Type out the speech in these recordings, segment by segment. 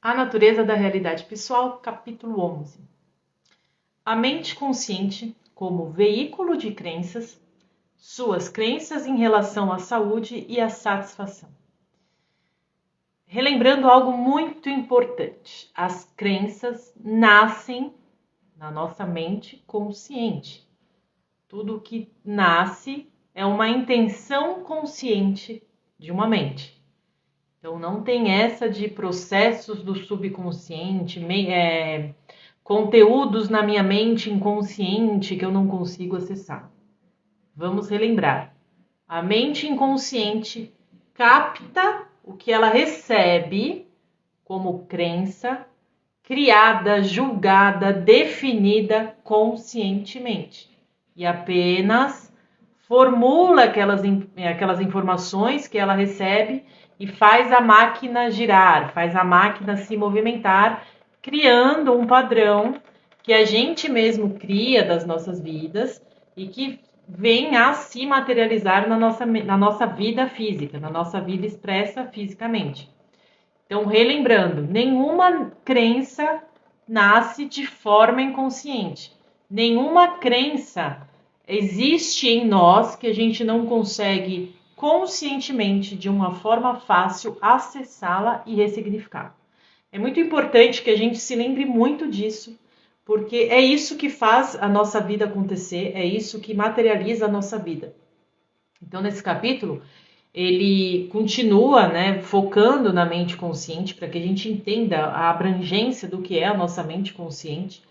A natureza da realidade pessoal, capítulo 11. A mente consciente como veículo de crenças, suas crenças em relação à saúde e à satisfação. Relembrando algo muito importante, as crenças nascem na nossa mente consciente. Tudo que nasce é uma intenção consciente de uma mente. Então não tem essa de processos do subconsciente, conteúdos na minha mente inconsciente que eu não consigo acessar. Vamos relembrar. A mente inconsciente capta o que ela recebe como crença, criada, julgada, definida conscientemente. E apenas formula aquelas informações que ela recebe e faz a máquina girar, faz a máquina se movimentar, criando um padrão que a gente mesmo cria das nossas vidas e que vem a se materializar na nossa vida física, na nossa vida expressa fisicamente. Então, relembrando, nenhuma crença nasce de forma inconsciente. Nenhuma crença existe em nós que a gente não consegue conscientemente, de uma forma fácil, acessá-la e ressignificar. É muito importante que a gente se lembre muito disso, porque é isso que faz a nossa vida acontecer, é isso que materializa a nossa vida. Então, nesse capítulo, ele continua, focando na mente consciente para que a gente entenda a abrangência do que é a nossa mente consciente.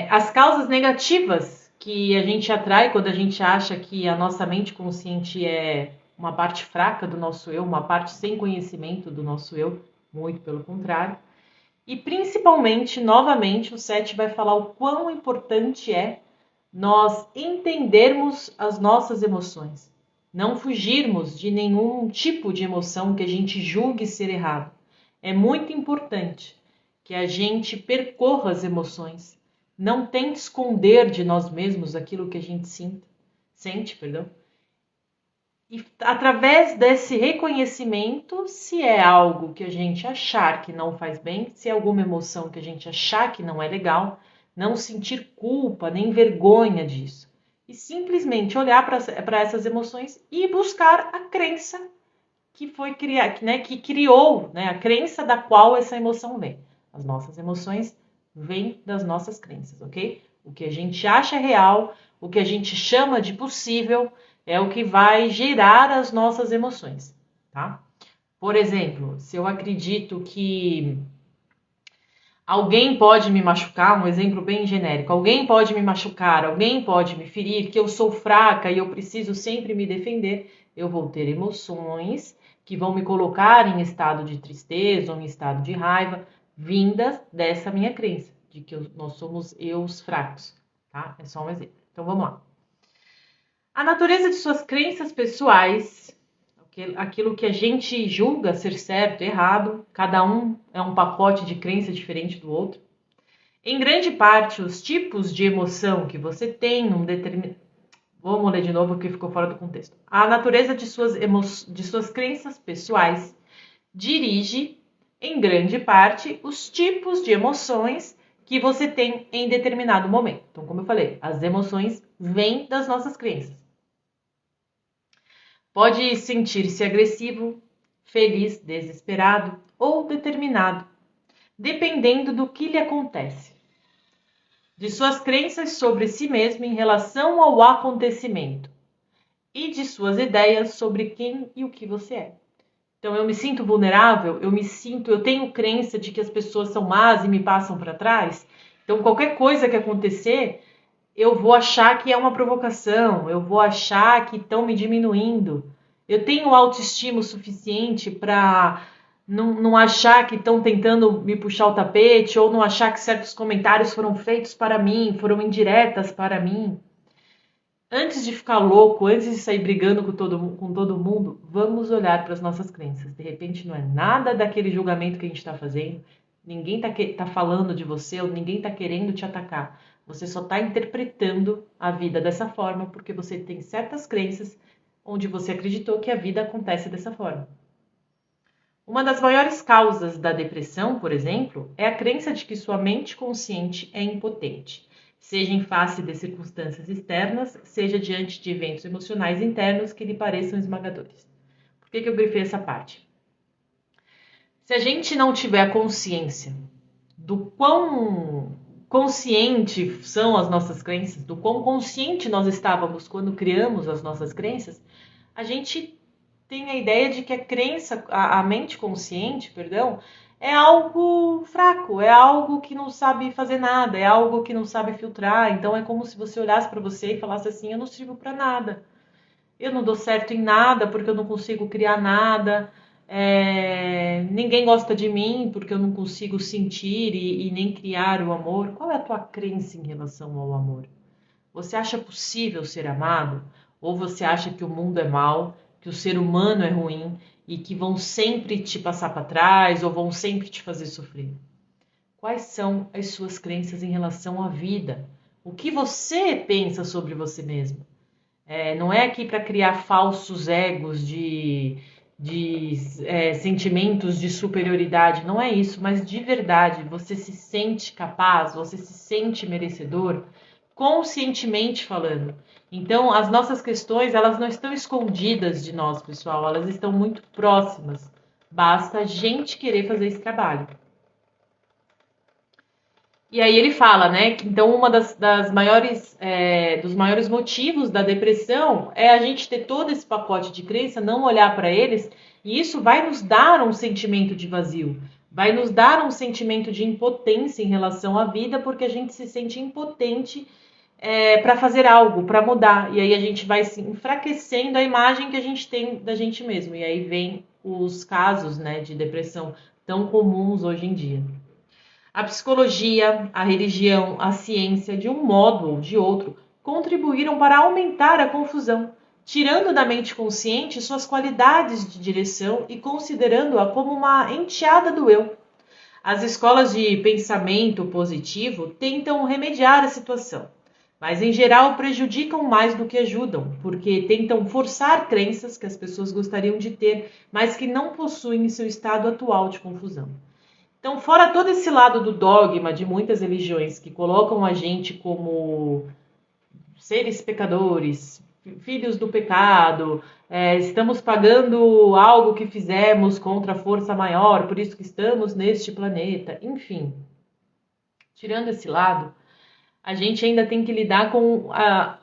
As causas negativas que a gente atrai quando a gente acha que a nossa mente consciente é uma parte fraca do nosso eu, uma parte sem conhecimento do nosso eu, muito pelo contrário. E principalmente, novamente, o 7 vai falar o quão importante é nós entendermos as nossas emoções. Não fugirmos de nenhum tipo de emoção que a gente julgue ser errado. É muito importante que a gente percorra as emoções. Não tente esconder de nós mesmos aquilo que a gente sente. E através desse reconhecimento, se é algo que a gente achar que não faz bem, se é alguma emoção que a gente achar que não é legal, não sentir culpa nem vergonha disso. E simplesmente olhar para essas emoções e buscar a crença que foi criar, que criou, a crença da qual essa emoção vem. As nossas emoções vêm das nossas crenças, ok? O que a gente acha real, o que a gente chama de possível, é o que vai gerar as nossas emoções, tá? Por exemplo, se eu acredito que alguém pode me machucar, um exemplo bem genérico, alguém pode me machucar, alguém pode me ferir, que eu sou fraca e eu preciso sempre me defender, eu vou ter emoções que vão me colocar em estado de tristeza ou em estado de raiva, vindas dessa minha crença, de que nós somos eus fracos, tá? É só um exemplo. Então vamos lá. A natureza de suas crenças pessoais, aquilo que a gente julga ser certo e errado, cada um é um pacote de crença diferente do outro. Em grande parte, os tipos de emoção que você tem num determinado... Vamos ler de novo porque ficou fora do contexto. A natureza de suas crenças pessoais dirige, em grande parte, os tipos de emoções que você tem em determinado momento. Então, como eu falei, as emoções vêm das nossas crenças. Pode sentir-se agressivo, feliz, desesperado ou determinado, dependendo do que lhe acontece. De suas crenças sobre si mesmo em relação ao acontecimento e de suas ideias sobre quem e o que você é. Então eu me sinto vulnerável, eu tenho crença de que as pessoas são más e me passam para trás. Então qualquer coisa que acontecer, eu vou achar que é uma provocação, eu vou achar que estão me diminuindo. Eu tenho autoestima suficiente para não achar que estão tentando me puxar o tapete ou não achar que certos comentários foram feitos para mim, foram indiretas para mim. Antes de ficar louco, antes de sair brigando com todo mundo, vamos olhar para as nossas crenças. De repente não é nada daquele julgamento que a gente está fazendo, ninguém está falando de você ou ninguém está querendo te atacar. Você só está interpretando a vida dessa forma porque você tem certas crenças onde você acreditou que a vida acontece dessa forma. Uma das maiores causas da depressão, por exemplo, é a crença de que sua mente consciente é impotente, seja em face de circunstâncias externas, seja diante de eventos emocionais internos que lhe pareçam esmagadores. Por que eu grifei essa parte? Se a gente não tiver a consciência do quão consciente são as nossas crenças, do quão consciente nós estávamos quando criamos as nossas crenças, a gente tem a ideia de que a crença, a mente consciente, perdão, é algo fraco, é algo que não sabe fazer nada, é algo que não sabe filtrar. Então é como se você olhasse para você e falasse assim: eu não sirvo para nada, eu não dou certo em nada porque eu não consigo criar nada. Ninguém gosta de mim porque eu não consigo sentir e nem criar o amor. Qual é a tua crença em relação ao amor? Você acha possível ser amado? Ou você acha que o mundo é mau, que o ser humano é ruim e que vão sempre te passar para trás ou vão sempre te fazer sofrer? Quais são as suas crenças em relação à vida? O que você pensa sobre você mesmo? Não é aqui para criar falsos egos de sentimentos de superioridade, não é isso, mas de verdade, você se sente capaz, você se sente merecedor, conscientemente falando. Então, as nossas questões, elas não estão escondidas de nós, pessoal, elas estão muito próximas. Basta a gente querer fazer esse trabalho. E aí ele fala, né, que então uma das maiores, dos maiores motivos da depressão é a gente ter todo esse pacote de crença, não olhar para eles, e isso vai nos dar um sentimento de vazio, vai nos dar um sentimento de impotência em relação à vida, porque a gente se sente impotente para fazer algo, para mudar, e aí a gente vai se enfraquecendo a imagem que a gente tem da gente mesmo, e aí vem os casos, né, de depressão tão comuns hoje em dia. A psicologia, a religião, a ciência, de um modo ou de outro, contribuíram para aumentar a confusão, tirando da mente consciente suas qualidades de direção e considerando-a como uma enteada do eu. As escolas de pensamento positivo tentam remediar a situação, mas em geral prejudicam mais do que ajudam, porque tentam forçar crenças que as pessoas gostariam de ter, mas que não possuem em seu estado atual de confusão. Então, fora todo esse lado do dogma de muitas religiões que colocam a gente como seres pecadores, filhos do pecado, estamos pagando algo que fizemos contra a força maior, por isso que estamos neste planeta, enfim. Tirando esse lado, a gente ainda tem que lidar com a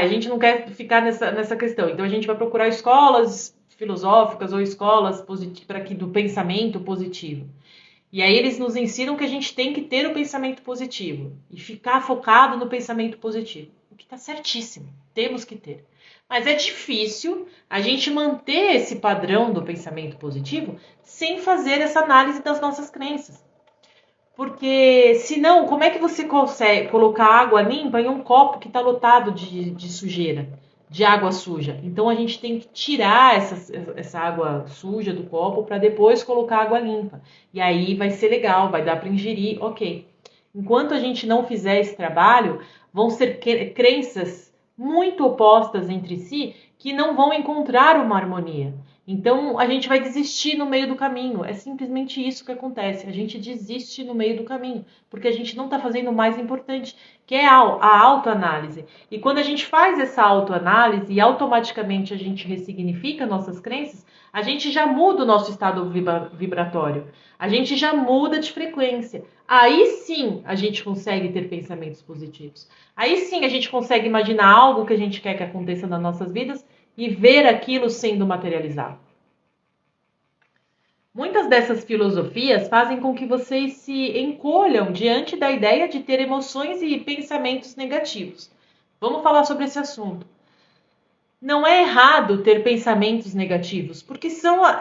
gente não quer ficar nessa questão, então a gente vai procurar escolas filosóficas ou escolas para que do pensamento positivo. E aí eles nos ensinam que a gente tem que ter o pensamento positivo e ficar focado no pensamento positivo. O que está certíssimo, temos que ter. Mas é difícil a gente manter esse padrão do pensamento positivo sem fazer essa análise das nossas crenças. Porque senão, como é que você consegue colocar água limpa em um copo que está lotado de sujeira, de água suja? Então a gente tem que tirar essa água suja do copo para depois colocar água limpa. E aí vai ser legal, vai dar para ingerir, ok. Enquanto a gente não fizer esse trabalho, vão ser crenças muito opostas entre si que não vão encontrar uma harmonia. Então, a gente vai desistir no meio do caminho. É simplesmente isso que acontece. A gente desiste no meio do caminho, porque a gente não está fazendo o mais importante, que é a autoanálise. E quando a gente faz essa autoanálise e automaticamente a gente ressignifica nossas crenças, a gente já muda o nosso estado vibratório. A gente já muda de frequência. Aí sim a gente consegue ter pensamentos positivos. Aí sim a gente consegue imaginar algo que a gente quer que aconteça nas nossas vidas e ver aquilo sendo materializado. Muitas dessas filosofias fazem com que vocês se encolham diante da ideia de ter emoções e pensamentos negativos. Vamos falar sobre esse assunto. Não é errado ter pensamentos negativos, porque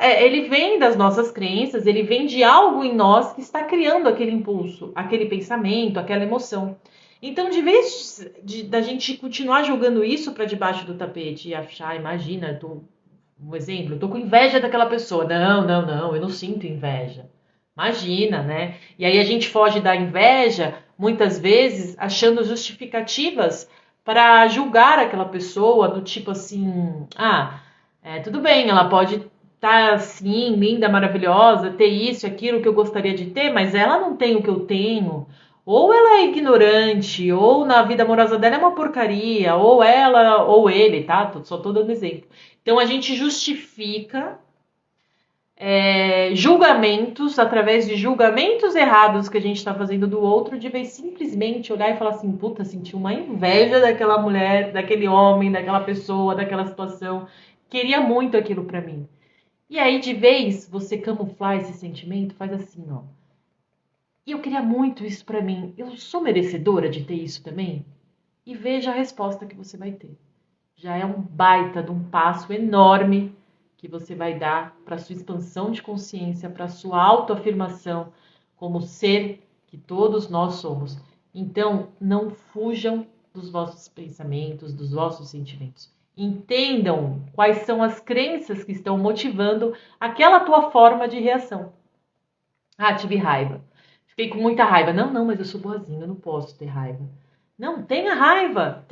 ele vem das nossas crenças, ele vem de algo em nós que está criando aquele impulso, aquele pensamento, aquela emoção. Então, de vez da gente continuar jogando isso para debaixo do tapete e achar, imagina, um exemplo, eu tô com inveja daquela pessoa. Não, eu não sinto inveja. Imagina, né? E aí a gente foge da inveja, muitas vezes, achando justificativas para julgar aquela pessoa do tipo assim, tudo bem, ela pode tá assim, linda, maravilhosa, ter isso, aquilo que eu gostaria de ter, mas ela não tem o que eu tenho. Ou ela é ignorante, ou na vida amorosa dela é uma porcaria, ou ela, ou ele, tá? Só tô dando exemplo. Então a gente justifica julgamentos, através de julgamentos errados que a gente está fazendo do outro, de vez simplesmente olhar e falar assim, puta, senti uma inveja daquela mulher, daquele homem, daquela pessoa, daquela situação, queria muito aquilo pra mim. E aí, de vez você camuflar esse sentimento, faz assim, ó. E eu queria muito isso pra mim. Eu sou merecedora de ter isso também? E veja a resposta que você vai ter. Já é um baita de um passo enorme que você vai dar para sua expansão de consciência, para sua autoafirmação como ser que todos nós somos. Então, não fujam dos vossos pensamentos, dos vossos sentimentos. Entendam quais são as crenças que estão motivando aquela tua forma de reação. Ah, tive raiva. Fiquei com muita raiva. Não, mas eu sou boazinha, eu não posso ter raiva. Não, tenha raiva,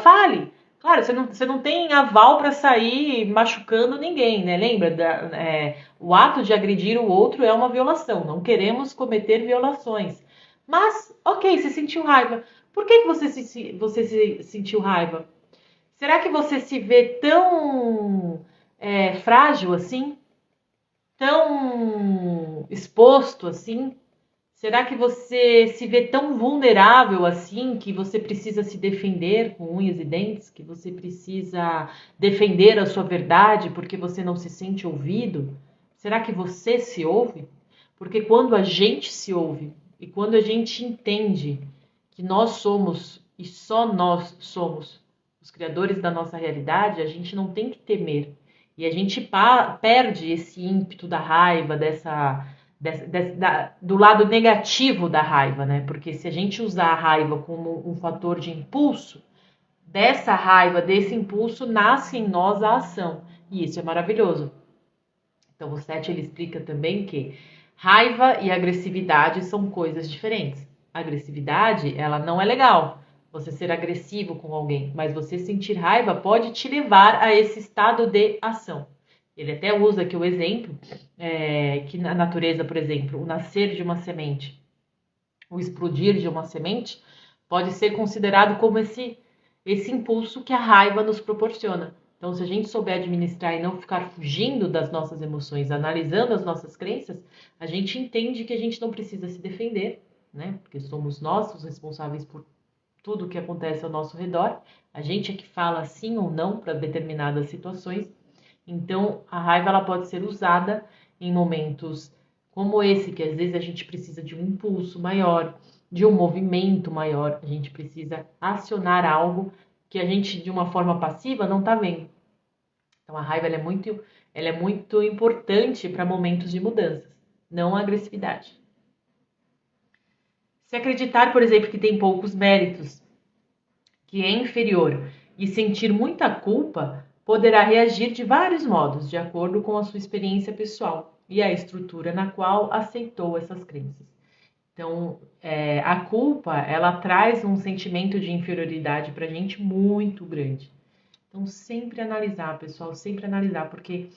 fale. Claro, você não tem aval para sair machucando ninguém, né? Lembra? O ato de agredir o outro é uma violação. Não queremos cometer violações. Mas, ok, você sentiu raiva. Por que você se sentiu raiva? Será que você se vê tão frágil assim? Tão exposto assim? Será que você se vê tão vulnerável assim que você precisa se defender com unhas e dentes? Que você precisa defender a sua verdade porque você não se sente ouvido? Será que você se ouve? Porque quando a gente se ouve e quando a gente entende que nós somos e só nós somos os criadores da nossa realidade, a gente não tem que temer. E a gente perde esse ímpeto da raiva, do lado negativo da raiva, né? Porque se a gente usar a raiva como um fator de impulso, dessa raiva, desse impulso, nasce em nós a ação. E isso é maravilhoso. Então o Seth ele explica também que raiva e agressividade são coisas diferentes. A agressividade, ela não é legal. Você ser agressivo com alguém, mas você sentir raiva pode te levar a esse estado de ação. Ele até usa aqui o exemplo que na natureza, por exemplo, o nascer de uma semente, o explodir de uma semente, pode ser considerado como esse impulso que a raiva nos proporciona. Então, se a gente souber administrar e não ficar fugindo das nossas emoções, analisando as nossas crenças, a gente entende que a gente não precisa se defender, né? Porque somos nós os responsáveis por tudo o que acontece ao nosso redor. A gente é que fala sim ou não para determinadas situações. Então, a raiva ela pode ser usada em momentos como esse, que às vezes a gente precisa de um impulso maior, de um movimento maior, a gente precisa acionar algo que a gente, de uma forma passiva, não está vendo. Então, a raiva ela é muito importante para momentos de mudanças, não a agressividade. Se acreditar, por exemplo, que tem poucos méritos, que é inferior e sentir muita culpa, poderá reagir de vários modos, de acordo com a sua experiência pessoal e a estrutura na qual aceitou essas crenças. Então, a culpa, ela traz um sentimento de inferioridade para a gente muito grande. Então, sempre analisar, pessoal, sempre analisar, porque...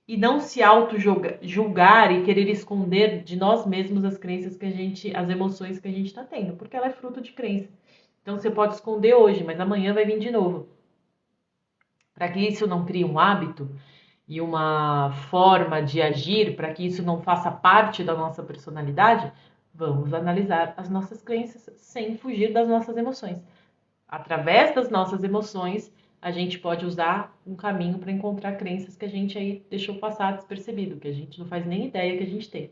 E não se auto-julgar e querer esconder de nós mesmos as crenças as emoções que a gente está tendo, porque ela é fruto de crença. Então, você pode esconder hoje, mas amanhã vai vir de novo. Para que isso não crie um hábito e uma forma de agir, para que isso não faça parte da nossa personalidade, vamos analisar as nossas crenças sem fugir das nossas emoções. Através das nossas emoções, a gente pode usar um caminho para encontrar crenças que a gente aí deixou passar despercebido, que a gente não faz nem ideia que a gente tem.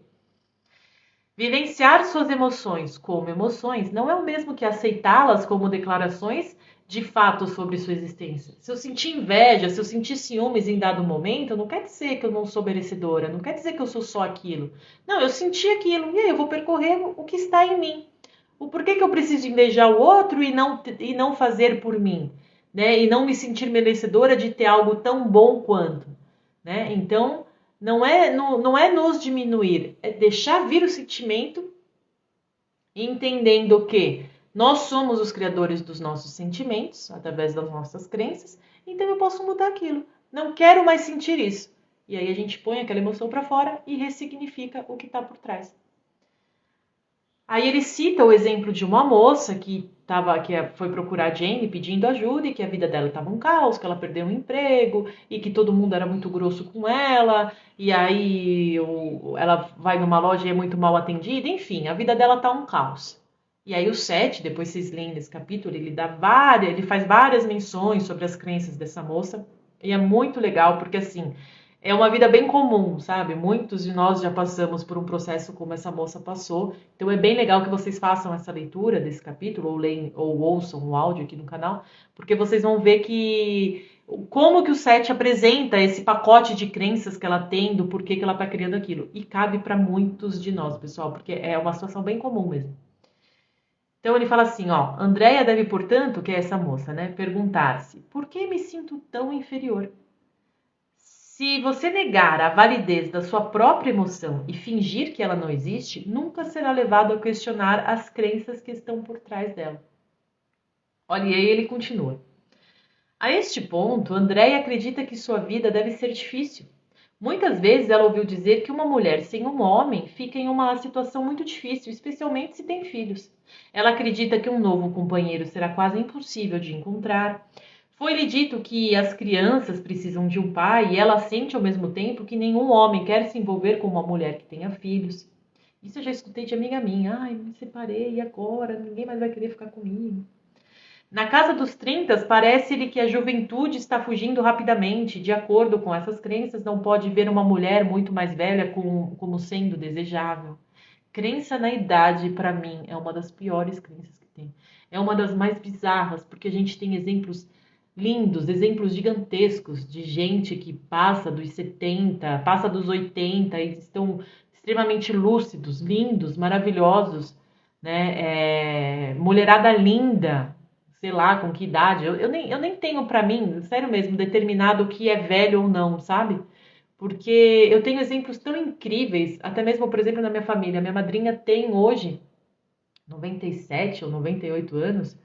Vivenciar suas emoções como emoções não é o mesmo que aceitá-las como declarações de fato sobre sua existência. Se eu sentir inveja, se eu sentir ciúmes em dado momento, não quer dizer que eu não sou merecedora, não quer dizer que eu sou só aquilo. Não, eu senti aquilo e aí eu vou percorrer o que está em mim. O porquê que eu preciso invejar o outro e não fazer por mim, né? E não me sentir merecedora de ter algo tão bom quanto, né? Então, não é nos diminuir, é deixar vir o sentimento, entendendo que nós somos os criadores dos nossos sentimentos, através das nossas crenças, então eu posso mudar aquilo. Não quero mais sentir isso. E aí a gente põe aquela emoção para fora e ressignifica o que está por trás. Aí ele cita o exemplo de uma moça que foi procurar a Jane pedindo ajuda e que a vida dela estava um caos, que ela perdeu um emprego e que todo mundo era muito grosso com ela, e aí ela vai numa loja e é muito mal atendida, enfim, a vida dela tá um caos. E aí o Seth, depois vocês leem nesse capítulo, ele faz várias menções sobre as crenças dessa moça, e é muito legal porque assim, é uma vida bem comum, sabe? Muitos de nós já passamos por um processo como essa moça passou. Então é bem legal que vocês façam essa leitura desse capítulo, ou leem, ou ouçam o áudio aqui no canal, porque vocês vão ver que como que o Seth apresenta esse pacote de crenças que ela tem, do porquê que ela está criando aquilo. E cabe para muitos de nós, pessoal, porque é uma situação bem comum mesmo. Então ele fala assim, ó, Andréia deve, portanto, que é essa moça, né, perguntar-se, por que me sinto tão inferior? Se você negar a validez da sua própria emoção e fingir que ela não existe, nunca será levado a questionar as crenças que estão por trás dela. Olha, e aí ele continua. A este ponto, Andréia acredita que sua vida deve ser difícil. Muitas vezes ela ouviu dizer que uma mulher sem um homem fica em uma situação muito difícil, especialmente se tem filhos. Ela acredita que um novo companheiro será quase impossível de encontrar. Foi-lhe dito que as crianças precisam de um pai e ela sente ao mesmo tempo que nenhum homem quer se envolver com uma mulher que tenha filhos. Isso eu já escutei de amiga minha. Ai, me separei e agora? Ninguém mais vai querer ficar comigo. Na casa dos 30, parece-lhe que a juventude está fugindo rapidamente. De acordo com essas crenças, não pode ver uma mulher muito mais velha como sendo desejável. Crença na idade, para mim, é uma das piores crenças que tem. É uma das mais bizarras, porque a gente tem exemplos lindos, exemplos gigantescos de gente que passa dos 70, passa dos 80 e estão extremamente lúcidos, lindos, maravilhosos, né? Mulherada linda, sei lá com que idade. Eu nem tenho para mim, sério mesmo, determinado o que é velho ou não, sabe? Porque eu tenho exemplos tão incríveis, até mesmo, por exemplo, na minha família. Minha madrinha tem hoje 97 ou 98 anos,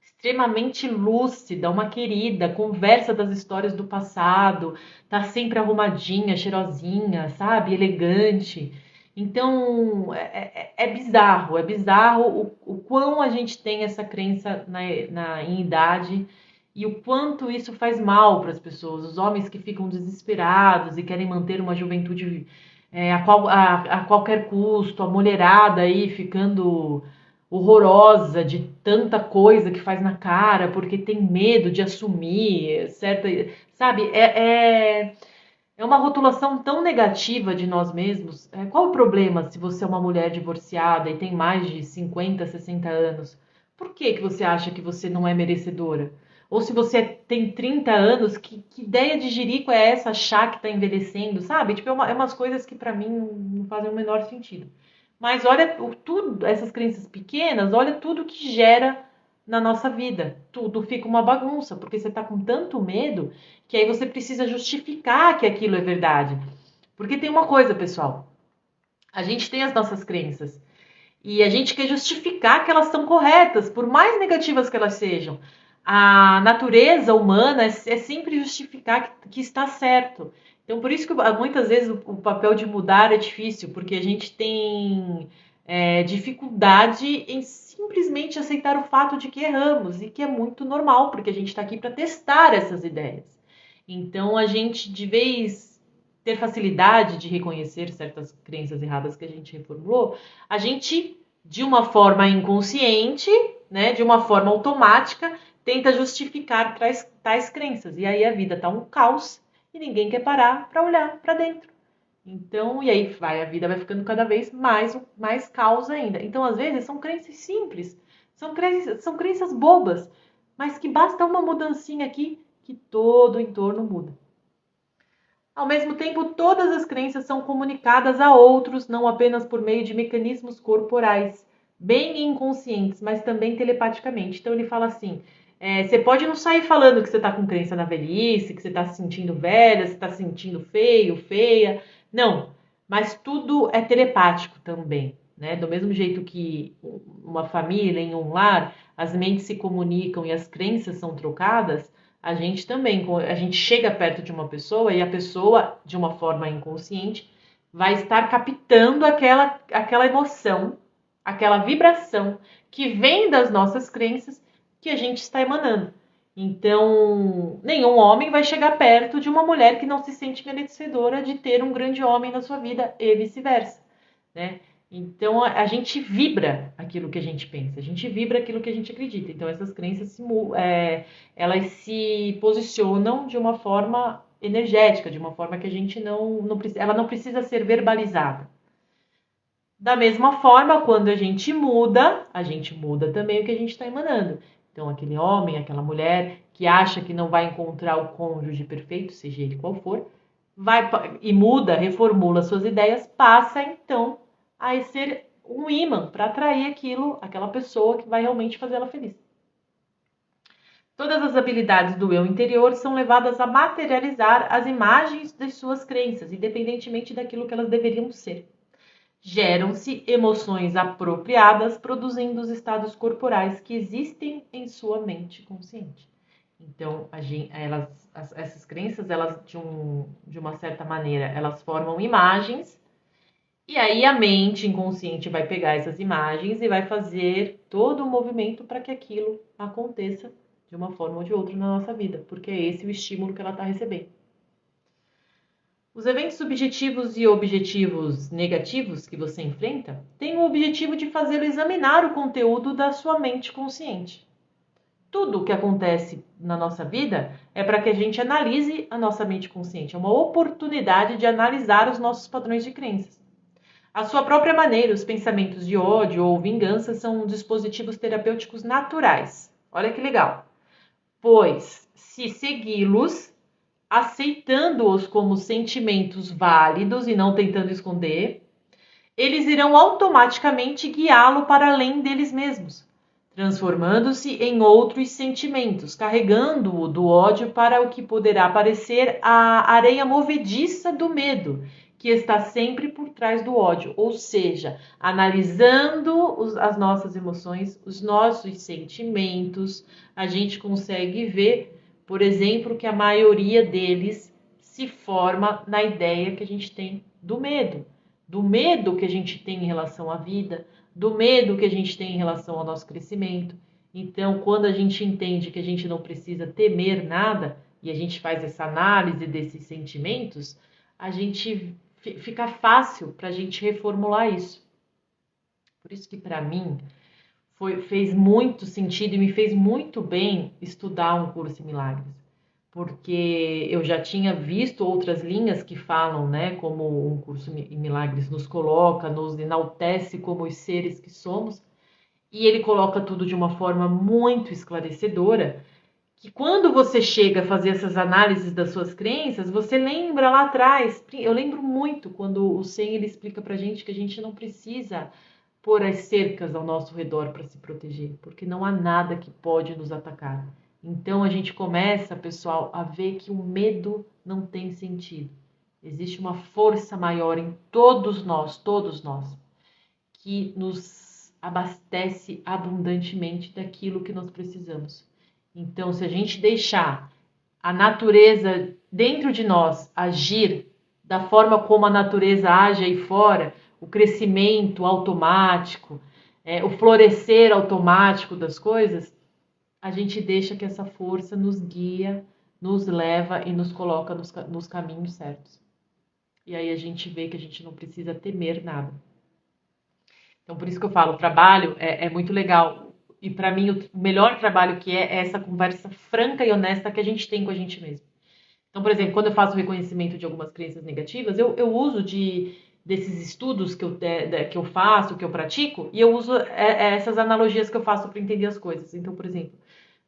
extremamente lúcida, uma querida, conversa das histórias do passado, tá sempre arrumadinha, cheirosinha, sabe? Elegante. Então, é bizarro o quão a gente tem essa crença em idade e o quanto isso faz mal para as pessoas. Os homens que ficam desesperados e querem manter uma juventude a qualquer custo, a mulherada aí ficando horrorosa de tanta coisa que faz na cara porque tem medo de assumir certa, sabe? É uma rotulação tão negativa de nós mesmos. Qual o problema se você é uma mulher divorciada e tem mais de 50, 60 anos? Por que você acha que você não é merecedora? Ou se você tem 30 anos, que ideia de jirico é essa achar que tá envelhecendo, sabe? Tipo, é umas coisas que pra mim não fazem o menor sentido. Mas olha tudo, essas crenças pequenas, olha tudo que gera na nossa vida. Tudo fica uma bagunça, porque você tá com tanto medo que aí você precisa justificar que aquilo é verdade. Porque tem uma coisa, pessoal, a gente tem as nossas crenças e a gente quer justificar que elas são corretas, por mais negativas que elas sejam. A natureza humana é sempre justificar que está certo. Então, por isso que muitas vezes o papel de mudar é difícil, porque a gente tem dificuldade em simplesmente aceitar o fato de que erramos, e que é muito normal, porque a gente está aqui para testar essas ideias. Então, a gente, de vez ter facilidade de reconhecer certas crenças erradas que a gente reformulou, a gente, de uma forma inconsciente, né, de uma forma automática, tenta justificar tais crenças. E aí a vida tá um caos e ninguém quer parar para olhar para dentro. Então, e aí a vida vai ficando cada vez mais caos ainda. Então, às vezes, são crenças simples, são crenças bobas, mas que basta uma mudancinha aqui que todo o entorno muda. Ao mesmo tempo, todas as crenças são comunicadas a outros, não apenas por meio de mecanismos corporais, bem inconscientes, mas também telepaticamente. Então ele fala assim, você pode não sair falando que você está com crença na velhice, que você está se sentindo velha, você está se sentindo feio, feia. Não, mas tudo é telepático também, né? Do mesmo jeito que uma família, em um lar, as mentes se comunicam e as crenças são trocadas, A gente também, a gente chega perto de uma pessoa e a pessoa, de uma forma inconsciente, vai estar captando aquela emoção, aquela vibração que vem das nossas crenças que a gente está emanando. Então, nenhum homem vai chegar perto de uma mulher que não se sente merecedora de ter um grande homem na sua vida e vice-versa, né? Então, a gente vibra aquilo que a gente pensa, a gente vibra aquilo que a gente acredita. Então, essas crenças elas se posicionam de uma forma energética, de uma forma que a gente ela não precisa ser verbalizada. Da mesma forma, quando a gente muda também o que a gente está emanando. Então, aquele homem, aquela mulher que acha que não vai encontrar o cônjuge perfeito, seja ele qual for, vai e muda, reformula suas ideias, passa então a ser um imã para atrair aquela pessoa que vai realmente fazê-la feliz. Todas as habilidades do eu interior são levadas a materializar as imagens de suas crenças, independentemente daquilo que elas deveriam ser. Geram-se emoções apropriadas, produzindo os estados corporais que existem em sua mente consciente. Então, essas crenças, elas de uma certa maneira, elas formam imagens, e aí a mente inconsciente vai pegar essas imagens e vai fazer todo o movimento para que aquilo aconteça de uma forma ou de outra na nossa vida, porque é esse o estímulo que ela está recebendo. Os eventos subjetivos e objetivos negativos que você enfrenta têm o objetivo de fazê-lo examinar o conteúdo da sua mente consciente. Tudo o que acontece na nossa vida é para que a gente analise a nossa mente consciente. É uma oportunidade de analisar os nossos padrões de crenças. À sua própria maneira, os pensamentos de ódio ou vingança são dispositivos terapêuticos naturais. Olha que legal. Pois, se segui-los, aceitando-os como sentimentos válidos e não tentando esconder, eles irão automaticamente guiá-lo para além deles mesmos, transformando-se em outros sentimentos, carregando-o do ódio para o que poderá parecer a areia movediça do medo, que está sempre por trás do ódio. Ou seja, analisando as nossas emoções, os nossos sentimentos, a gente consegue ver, por exemplo, que a maioria deles se forma na ideia que a gente tem do medo que a gente tem em relação à vida, do medo que a gente tem em relação ao nosso crescimento. Então, quando a gente entende que a gente não precisa temer nada e a gente faz essa análise desses sentimentos, a gente fica fácil para a gente reformular isso. Por isso que para mim fez muito sentido e me fez muito bem estudar um curso em milagres, porque eu já tinha visto outras linhas que falam, né, como um curso em milagres nos coloca, nos enaltece como os seres que somos, e ele coloca tudo de uma forma muito esclarecedora, que quando você chega a fazer essas análises das suas crenças, você lembra lá atrás, eu lembro muito quando o Sen ele explica pra gente que a gente não precisa pôr as cercas ao nosso redor para se proteger, porque não há nada que pode nos atacar. Então a gente começa, pessoal, a ver que o medo não tem sentido. Existe uma força maior em todos nós, que nos abastece abundantemente daquilo que nós precisamos. Então, se a gente deixar a natureza dentro de nós agir da forma como a natureza age aí fora, o crescimento automático, o florescer automático das coisas, a gente deixa que essa força nos guia, nos leva e nos coloca nos caminhos certos. E aí a gente vê que a gente não precisa temer nada. Então, por isso que eu falo, o trabalho é muito legal. E para mim, o melhor trabalho que é essa conversa franca e honesta que a gente tem com a gente mesmo. Então, por exemplo, quando eu faço o reconhecimento de algumas crenças negativas, eu uso desses estudos que eu faço, que eu pratico, e eu uso essas analogias que eu faço para entender as coisas. Então, por exemplo,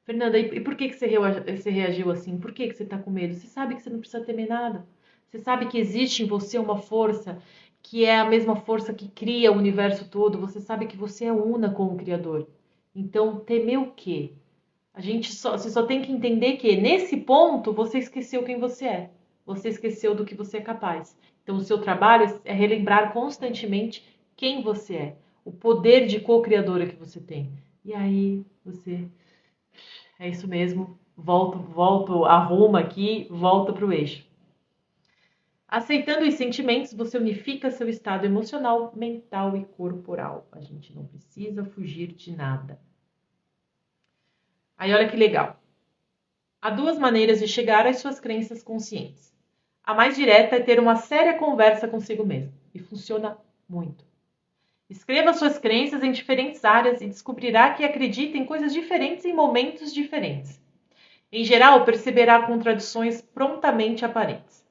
Fernanda, e por que você reagiu assim? Por que você está com medo? Você sabe que você não precisa temer nada. Você sabe que existe em você uma força que é a mesma força que cria o universo todo. Você sabe que você é una com o Criador. Então, temer o quê? Você só tem que entender que nesse ponto você esqueceu quem você é. Você esqueceu do que você é capaz. Então, o seu trabalho é relembrar constantemente quem você é, o poder de co-criadora que você tem. E aí, é isso mesmo. volto, arruma aqui, volta para o eixo. Aceitando os sentimentos, você unifica seu estado emocional, mental e corporal. A gente não precisa fugir de nada. Aí olha que legal. Há duas maneiras de chegar às suas crenças conscientes. A mais direta é ter uma séria conversa consigo mesmo. E funciona muito. Escreva suas crenças em diferentes áreas e descobrirá que acredita em coisas diferentes em momentos diferentes. Em geral, perceberá contradições prontamente aparentes.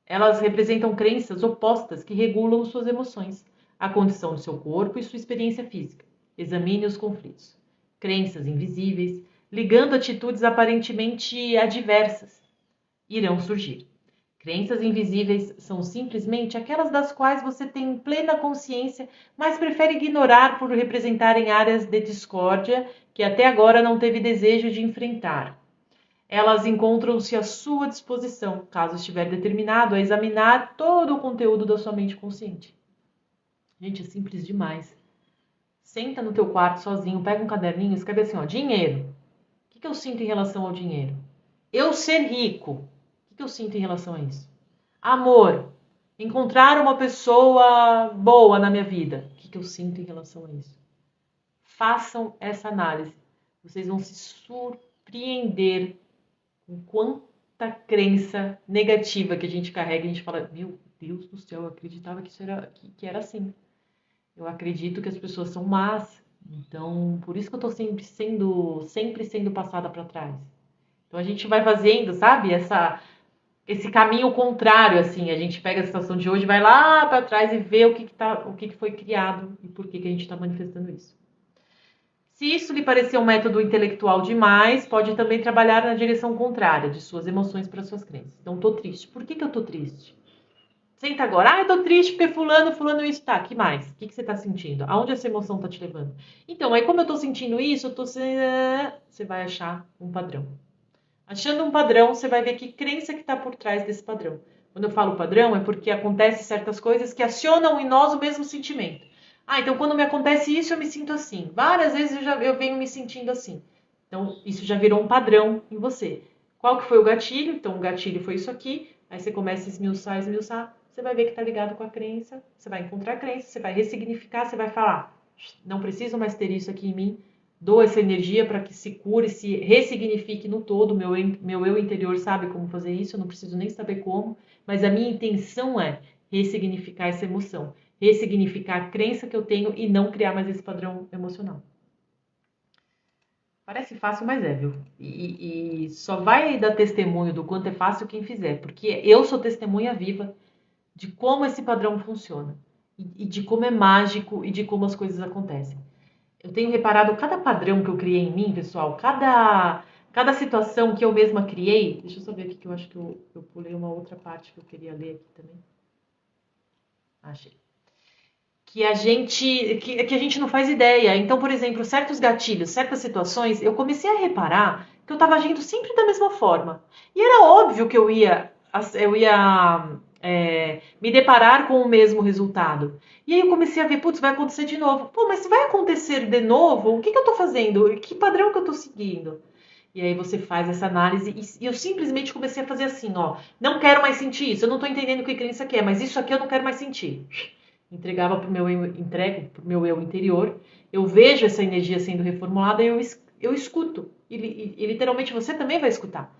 Elas representam crenças opostas que regulam suas emoções, a condição do seu corpo e sua experiência física. Examine os conflitos. Crenças invisíveis, ligando atitudes aparentemente adversas, irão surgir. Crenças invisíveis são simplesmente aquelas das quais você tem plena consciência, mas prefere ignorar por representarem áreas de discórdia que até agora não teve desejo de enfrentar. Elas encontram-se à sua disposição, caso estiver determinado a examinar todo o conteúdo da sua mente consciente. Gente, é simples demais. Senta no teu quarto sozinho, pega um caderninho e escreve assim, ó, dinheiro. O que eu sinto em relação ao dinheiro? Eu ser rico. O que eu sinto em relação a isso? Amor. Encontrar uma pessoa boa na minha vida. O que eu sinto em relação a isso? Façam essa análise. Vocês vão se surpreender com quanta crença negativa que a gente carrega. A gente fala, meu Deus do céu, eu acreditava que era assim. Eu acredito que as pessoas são más. Então, por isso que eu tô sempre sendo passada para trás. Então a gente vai fazendo, sabe, esse caminho contrário, assim. A gente pega a situação de hoje, vai lá para trás e vê o que foi criado e por que a gente está manifestando isso. Se isso lhe parecer um método intelectual demais, pode também trabalhar na direção contrária, de suas emoções para suas crenças. Então, tô triste. Por que eu tô triste? Senta agora. Ah, eu tô triste porque fulano isso. Tá, que mais? O que você tá sentindo? Aonde essa emoção tá te levando? Então, aí como eu tô sentindo isso, você vai achar um padrão. Achando um padrão, você vai ver que crença que tá por trás desse padrão. Quando eu falo padrão, é porque acontecem certas coisas que acionam em nós o mesmo sentimento. Ah, então quando me acontece isso, eu me sinto assim. Várias vezes eu venho me sentindo assim. Então, isso já virou um padrão em você. Qual que foi o gatilho? Então, o gatilho foi isso aqui. Aí você começa a esmiuçar. Você vai ver que está ligado com a crença. Você vai encontrar a crença, você vai ressignificar, você vai falar, não preciso mais ter isso aqui em mim. Dou essa energia para que se cure, se ressignifique no todo. Meu eu interior sabe como fazer isso, eu não preciso nem saber como. Mas a minha intenção é ressignificar essa emoção. Ressignificar a crença que eu tenho e não criar mais esse padrão emocional. Parece fácil, mas é, viu? E só vai dar testemunho do quanto é fácil quem fizer, porque eu sou testemunha viva de como esse padrão funciona, e de como é mágico e de como as coisas acontecem. Eu tenho reparado cada padrão que eu criei em mim, pessoal, cada situação que eu mesma criei. Deixa eu só ver aqui que eu acho que eu pulei uma outra parte que eu queria ler aqui também. Achei. Que a gente não faz ideia. Então, por exemplo, certos gatilhos, certas situações, eu comecei a reparar que eu estava agindo sempre da mesma forma. E era óbvio que eu ia me deparar com o mesmo resultado. E aí eu comecei a ver, putz, vai acontecer de novo. Pô, mas se vai acontecer de novo, o que eu estou fazendo? Que padrão que eu estou seguindo? E aí você faz essa análise e eu simplesmente comecei a fazer assim, ó, não quero mais sentir isso, eu não estou entendendo o que crença que é, mas isso aqui eu não quero mais sentir. Entrego pro meu eu interior, eu vejo essa energia sendo reformulada e eu escuto. E literalmente você também vai escutar.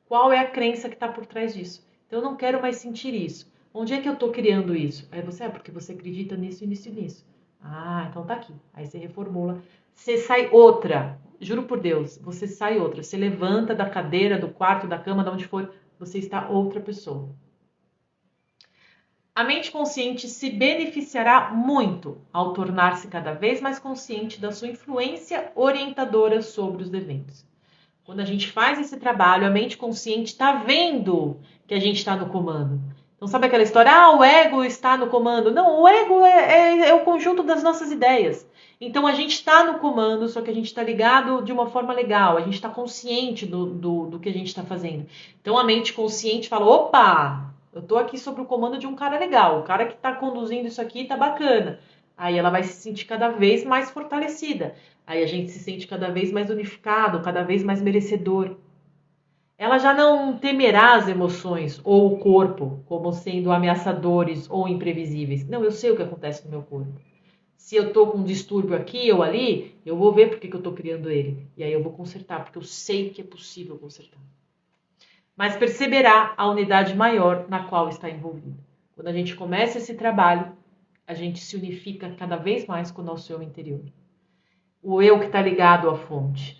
Qual é a crença que está por trás disso? Então eu não quero mais sentir isso. Onde é que eu estou criando isso? Aí você, porque você acredita nisso, nisso e nisso. Ah, então tá aqui. Aí você reformula. Você sai outra. Juro por Deus, você sai outra. Você levanta da cadeira, do quarto, da cama, de onde for, você está outra pessoa. A mente consciente se beneficiará muito ao tornar-se cada vez mais consciente da sua influência orientadora sobre os eventos. Quando a gente faz esse trabalho, a mente consciente está vendo que a gente está no comando. Então, sabe aquela história? Ah, o ego está no comando. Não, o ego é o conjunto das nossas ideias. Então, a gente está no comando, só que a gente está ligado de uma forma legal. A gente está consciente do que a gente está fazendo. Então, a mente consciente fala, opa, eu estou aqui sob o comando de um cara legal. O cara que está conduzindo isso aqui está bacana. Aí ela vai se sentir cada vez mais fortalecida. Aí a gente se sente cada vez mais unificado, cada vez mais merecedor. ela já não temerá as emoções ou o corpo como sendo ameaçadores ou imprevisíveis. Não, eu sei o que acontece no meu corpo. Se eu tô com um distúrbio aqui ou ali, eu vou ver por que eu tô criando ele. E aí eu vou consertar, porque eu sei que é possível consertar. Mas perceberá a unidade maior na qual está envolvida. Quando a gente começa esse trabalho, a gente se unifica cada vez mais com o nosso eu interior. O eu que está ligado à fonte.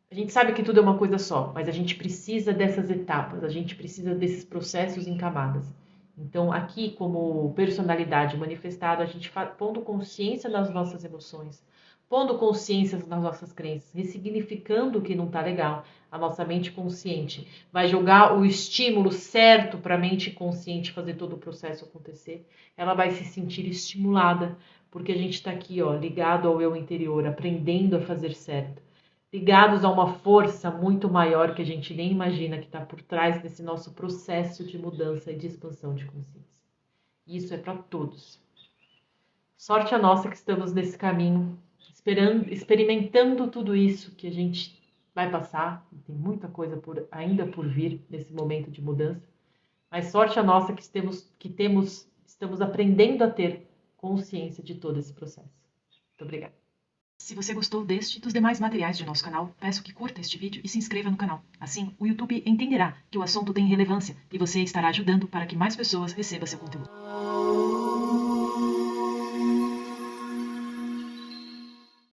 A gente sabe que tudo é uma coisa só, mas a gente precisa dessas etapas, a gente precisa desses processos em camadas. Então, aqui, como personalidade manifestada, a gente pondo consciência nas nossas emoções, pondo consciência nas nossas crenças, ressignificando o que não está legal. A nossa mente consciente vai jogar o estímulo certo para a mente consciente fazer todo o processo acontecer. Ela vai se sentir estimulada, porque a gente está aqui, ó, ligado ao eu interior, aprendendo a fazer certo. Ligados a uma força muito maior que a gente nem imagina que está por trás desse nosso processo de mudança e de expansão de consciência. Isso é para todos. Sorte a nossa que estamos nesse caminho, experimentando tudo isso que a gente vai passar. Tem muita coisa ainda por vir nesse momento de mudança. Mas sorte a nossa que estamos aprendendo a ter consciência de todo esse processo. Muito obrigada. Se você gostou deste e dos demais materiais de nosso canal, peço que curta este vídeo e se inscreva no canal. Assim, o YouTube entenderá que o assunto tem relevância e você estará ajudando para que mais pessoas recebam seu conteúdo.